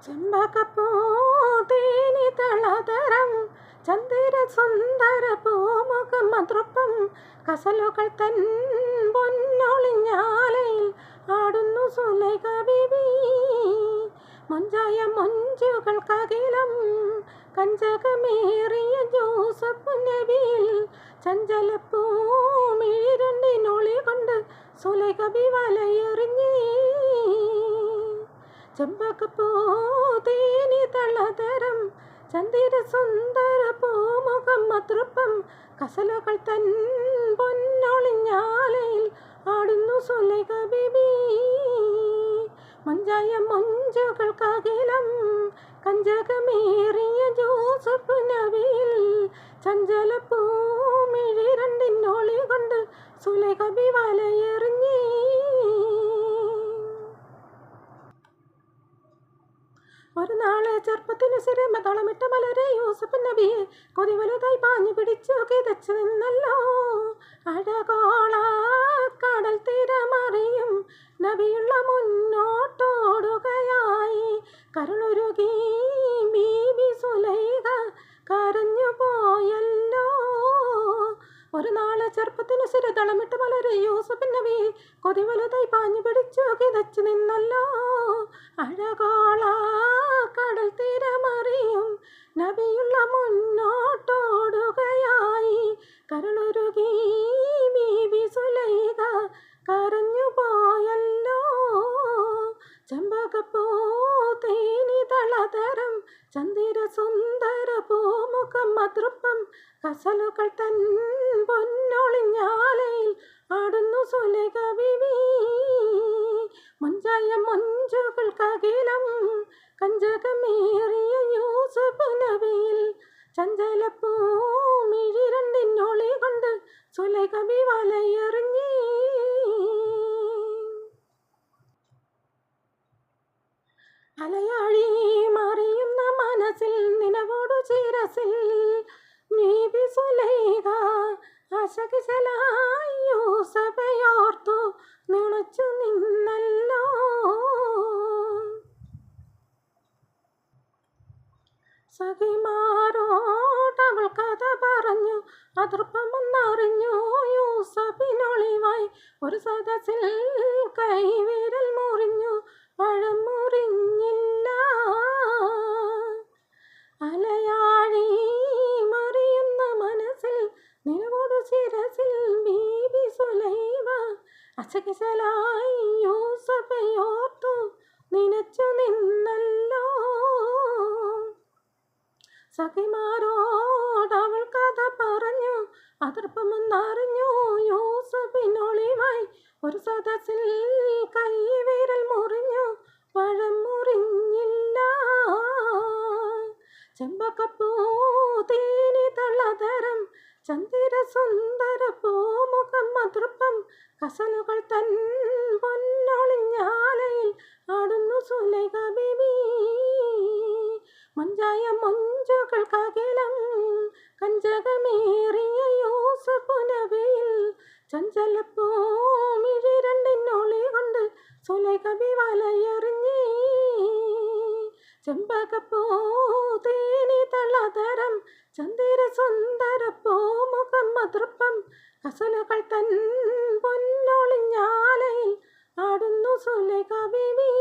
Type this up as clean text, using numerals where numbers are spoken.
ചെമ്പകപ്പൂ തേനി തളതരം ചന്ദിര സുന്ദര പൂമുഖം മതൃപ്പം കസലുകൾ തൻ പൊന്നൊളിഞ്ഞാലയിൽ ആടുന്നു സുലൈഖ ബീബി. മൊഞ്ചായ മൊഞ്ചുകൾക്കകിലം കഞ്ചകമേറിയ ജോസഫ് നബിയിൽ ചഞ്ചലപ്പൂമിഴിരണ്ടിനൊളി കൊണ്ട് സുലൈഖ ബീബി വലയെറിഞ്ഞേ. ചെമ്പകപ്പൂ തേനി തളതരം ചന്ദിര സുന്ദര പൂമുഖം മതൃപ്പം കസലുകൾ തൻ പൊന്നൊളിഞ്ഞാലയിൽ ആടുന്നു സുലൈഖ ബീബി. മൊഞ്ചായ മൊഞ്ചുകൾക്കകിലം കഞ്ചകമേറിയ ജോസഫ് നബിയിൽ ചഞ്ചലപ്പൂമിഴിരണ്ടിനൊളി കൊണ്ട് സുലൈഖ ബീബി വലയെറിഞ്ഞേ. ഒരു നാളെ ചെറുപ്പത്തിന് സിരമ തളമിട്ട മലരെ യൂസഫ് നബിയെ കൊതി വലുതായി പാഞ്ഞു പിടിച്ചു കിതച്ചു നിന്നല്ലോ. അഴകോള കടൽ തീരമറിയും നബിയുള്ള മുന്നോട്ടോടുകയായി. കരുളുരുകി ബീബി സുലൈഖ കരഞ്ഞു പോയല്ലോ. ഒരു നാളെ ചെറുപ്പത്തിന് സിര തളമിട്ട മലരെ യൂസഫ് നബിയെ കൊതി വലുതായി പാഞ്ഞു പിടിച്ചു കിതച്ചു നിന്നല്ലോ. അഴകോള കടൽ തീരമറിയും നബിയുള്ള മുന്നോട്ടോടുകയായി. കരുളുരുകി ബീബി സുലൈഖ കരഞ്ഞു പോയല്ലോ. ചെമ്പകപ്പൂ തേനി തളതരം ചന്ദിര സുന്ദര പൂമുഖം മതൃപ്പം കസലുകൾ തൻ പൊന്നൊളിഞ്ഞാലയിൽ ആടുന്നു സുലൈഖ ബീബി. മൊഞ്ചായ മൊഞ്ചുകൾക്കകിലം കഞ്ചകമേറിയ യൂസഫ് നബിയിൽ ചഞ്ചലപ്പൂമിഴിരണ്ടിനൊളി കൊണ്ട് സുലൈഖ ബീബി വലയെറിഞ്ഞേ. അലയാഴി മറിയുന്ന മനസ്സിൽ നിലവോടു ചിരസിൽ ബീബി സുലൈഖ ആശകിശലായി യൂസഫയോർത്തു നുണച്ചു നിന്നല്ലോ. സഖിമാരോടവൾ കഥ പറഞ്ഞു അതൃപ്പമൊന്നറിഞ്ഞു യൂസഫിനൊളിവായി. ഒരു സദസ്സിൽ കൈവിരൽ മുറിഞ്ഞു പഴം മുറിഞ്ഞില്ല. അലയാഴി മറിയുന്ന മനസ്സിൽ നിലവോടു ശിരസിൽ ബീബി സുലൈഖ അശകിശലായി യൂസഫയോർത്തു നിനച്ചു നിന്നല്ലോ. സഖിമാരോടവൾ കഥ പറഞ്ഞു അതൃപ്പമൊന്നറിഞ്ഞു യൂസഫിനൊളിവായി. ഒരു സദസ്സിൽ കൈവിരൽ മുറിഞ്ഞു പഴം മുറിഞ്ഞില്ല. ചെമ്പകപ്പൂ തേനി തളതരം ചന്ദിര സുന്ദര പൂമുഖം മതൃപ്പം കസലുകൾ തൻ പൊന്നൊളിഞ്ഞാലയിൽ ആടുന്നു സുലൈഖ ബീബി. മൊഞ്ചായ മൊഞ്ചുകൾക്കകിലം കഞ്ചകമേറിയ യൂസഫ് നബിയിൽ ചഞ്ചലപ്പൂമിഴിരണ്ടിനൊളി കൊണ്ട് സുലൈഖ ബീബി വലയെറിഞ്ഞേ. ചെമ്പകപ്പൂ തേനി തളതരം ചന്ദിര സുന്ദര പൂമുഖം മതൃപ്പം കസലുകൾ തൻ പൊന്നൊളിഞ്ഞാലയിൽ ആടുന്നു സുലൈഖ ബീബി.